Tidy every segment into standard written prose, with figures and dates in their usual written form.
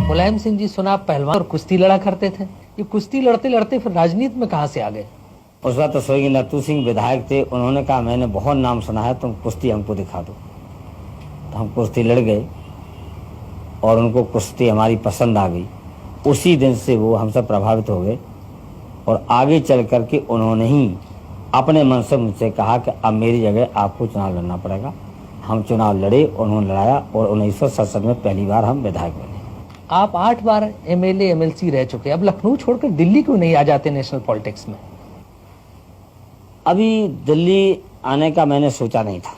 मुलायम सिंह जी सुना आप पहलवान और कुश्ती लड़ा करते थे, ये कुश्ती लड़ते लड़ते फिर राजनीति में कहाँ से आ गए? उस वक्त तो स्वर्गीय नत्थू सिंह विधायक थे, उन्होंने कहा मैंने बहुत नाम सुना है, तुम कुश्ती हमको दिखा दो। तो हम कुश्ती लड़ गए और उनको कुश्ती हमारी पसंद आ गई। उसी दिन से वो हमसे प्रभावित हो गए और आगे चल करके उन्होंने ही अपने मन से मुझसे कहा कि अब मेरी जगह आपको चुनाव लड़ना पड़ेगा। हम चुनाव लड़े, उन्होंने लड़ाया और 1967 में पहली बार हम विधायक बने। आप 8 बार एमएलए एमएलसी रह चुके, अब लखनऊ छोड़कर दिल्ली क्यों नहीं आ जाते नेशनल पॉलिटिक्स में? अभी दिल्ली आने का मैंने सोचा नहीं था,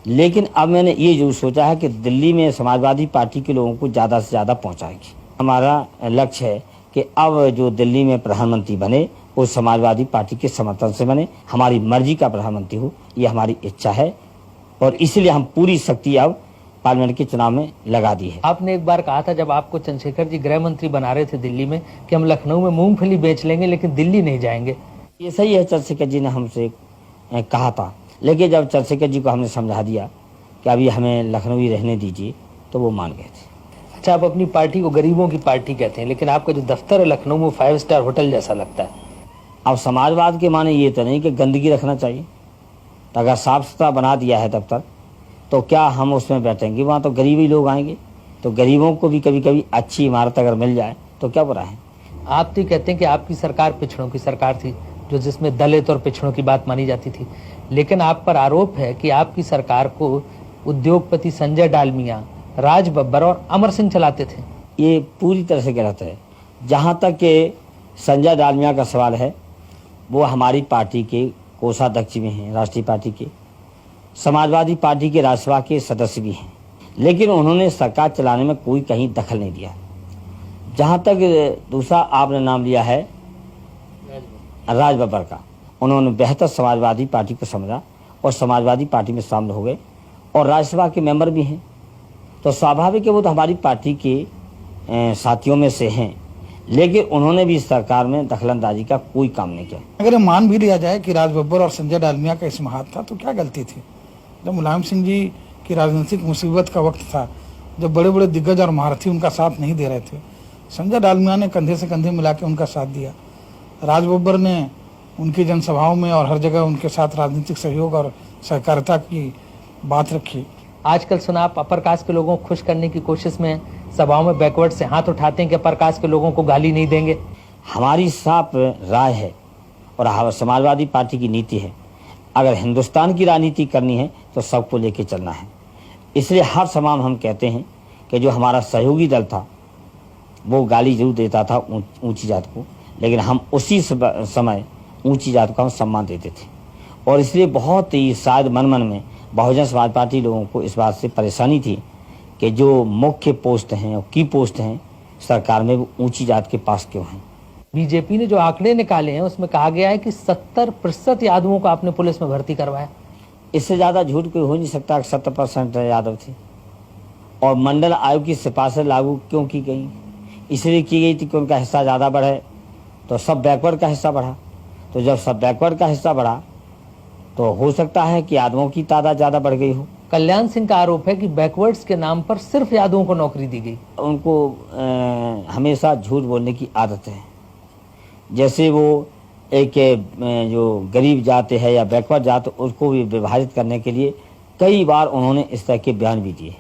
लेकिन अब मैंने ये जरूर सोचा है कि दिल्ली में समाजवादी पार्टी के लोगों को ज़्यादा से ज़्यादा पहुंचाएगी। हमारा लक्ष्य है कि अब जो दिल्ली में प्रधानमंत्री बने वो समाजवादी पार्टी के समर्थन से बने, हमारी मर्जी का प्रधानमंत्री हो, ये हमारी इच्छा है और इसलिए हम पूरी शक्ति अब पार्लियामेंट के चुनाव में लगा दी है। आपने एक बार कहा था जब आपको चंद्रशेखर जी गृह मंत्री बना रहे थे दिल्ली में कि हम लखनऊ में मूंगफली बेच लेंगे लेकिन दिल्ली नहीं जाएंगे। ये सही है, चंद्रशेखर जी ने हमसे कहा था, लेकिन जब चंद्रशेखर जी को हमने समझा दिया कि अभी हमें लखनऊ ही रहने दीजिए तो वो मान गए थे। अच्छा, आप अपनी पार्टी को गरीबों की पार्टी कहते हैं, लेकिन आपका जो दफ्तर है लखनऊ में 5 स्टार होटल जैसा लगता है। अब समाजवाद के माने ये तो नहीं कि गंदगी रखना चाहिए, तो अगर साफ सुथरा बना दिया है दफ्तर तो क्या हम उसमें बैठेंगे? वहाँ तो गरीब ही लोग आएंगे, तो गरीबों को भी कभी कभी अच्छी इमारत अगर मिल जाए तो क्या बुरा है। आप तो कहते हैं कि आपकी सरकार पिछड़ों की सरकार थी, जो जिसमें दलित और पिछड़ों की बात मानी जाती थी, लेकिन आप पर आरोप है कि आपकी सरकार को उद्योगपति संजय डालमिया, राज बब्बर और अमर सिंह चलाते थे। ये पूरी तरह से गलत है। जहाँ तक कि संजय डालमिया का सवाल है, वो हमारी पार्टी के कोषाध्यक्ष भी हैं, राष्ट्रीय पार्टी के, समाजवादी पार्टी के राज्यसभा के सदस्य भी हैं, लेकिन उन्होंने सरकार चलाने में कोई कहीं दखल नहीं दिया। जहाँ तक दूसरा आपने नाम लिया है राज बब्बर का, उन्होंने बेहतर समाजवादी पार्टी को समझा और समाजवादी पार्टी में शामिल हो गए और राज्यसभा के मेंबर भी हैं, तो स्वाभाविक है वो तो हमारी पार्टी के साथियों में से हैं, लेकिन उन्होंने भी सरकार में दखलंदाजी का कोई काम नहीं किया। अगर मान भी लिया जाए कि राज बब्बर और संजय डालमिया का इसमें हाथ था तो क्या गलती थी? जब मुलायम सिंह जी की राजनीतिक मुसीबत का वक्त था, जब बड़े बड़े दिग्गज और महारथी उनका साथ नहीं दे रहे थे, संजय डालमिया ने कंधे से कंधे मिला के उनका साथ दिया। राज बब्बर ने उनकी जनसभाओं में और हर जगह उनके साथ राजनीतिक सहयोग और सहकारिता की बात रखी। आजकल सुना आप अपर कास्ट के लोगों को खुश करने की कोशिश में सभाओं में बैकवर्ड से हाथ उठाते हैं कि अपर कास्ट के लोगों को गाली नहीं देंगे। हमारी साफ राय है और समाजवादी पार्टी की नीति है, अगर हिंदुस्तान की राजनीति करनी है तो सबको लेके चलना है। इसलिए हर सभा में हम कहते हैं कि जो हमारा सहयोगी दल था वो गाली जरूर देता था ऊंची जात को, लेकिन हम उसी समय ऊंची जात को हम सम्मान देते थे और इसलिए बहुत ही शायद मन मन में बहुजन समाज पार्टी लोगों को इस बात से परेशानी थी कि जो मुख्य पोस्ट हैं और की पोस्ट हैं सरकार में वो ऊंची जात के पास क्यों हैं। बीजेपी ने जो आंकड़े निकाले हैं उसमें कहा गया है कि 70% यादवों को आपने पुलिस में भर्ती करवाया। इससे ज़्यादा झूठ कोई हो नहीं सकता। 70% यादव थे और मंडल आयोग की सिफारिशें लागू क्यों की गई? इसलिए की गई थी कि उनका हिस्सा ज़्यादा बढ़े तो सब बैकवर्ड का हिस्सा बढ़ा, तो जब सब बैकवर्ड का हिस्सा बढ़ा तो हो सकता है कि यादवों की तादाद ज़्यादा बढ़ गई हो। कल्याण सिंह का आरोप है कि बैकवर्ड्स के नाम पर सिर्फ यादवों को नौकरी दी गई। उनको हमेशा झूठ बोलने की आदत है। जैसे वो एक जो गरीब जाते हैं या बैकवर्ड जाते उसको भी विभाजित करने के लिए कई बार उन्होंने इस तरह के बयान भी दिए।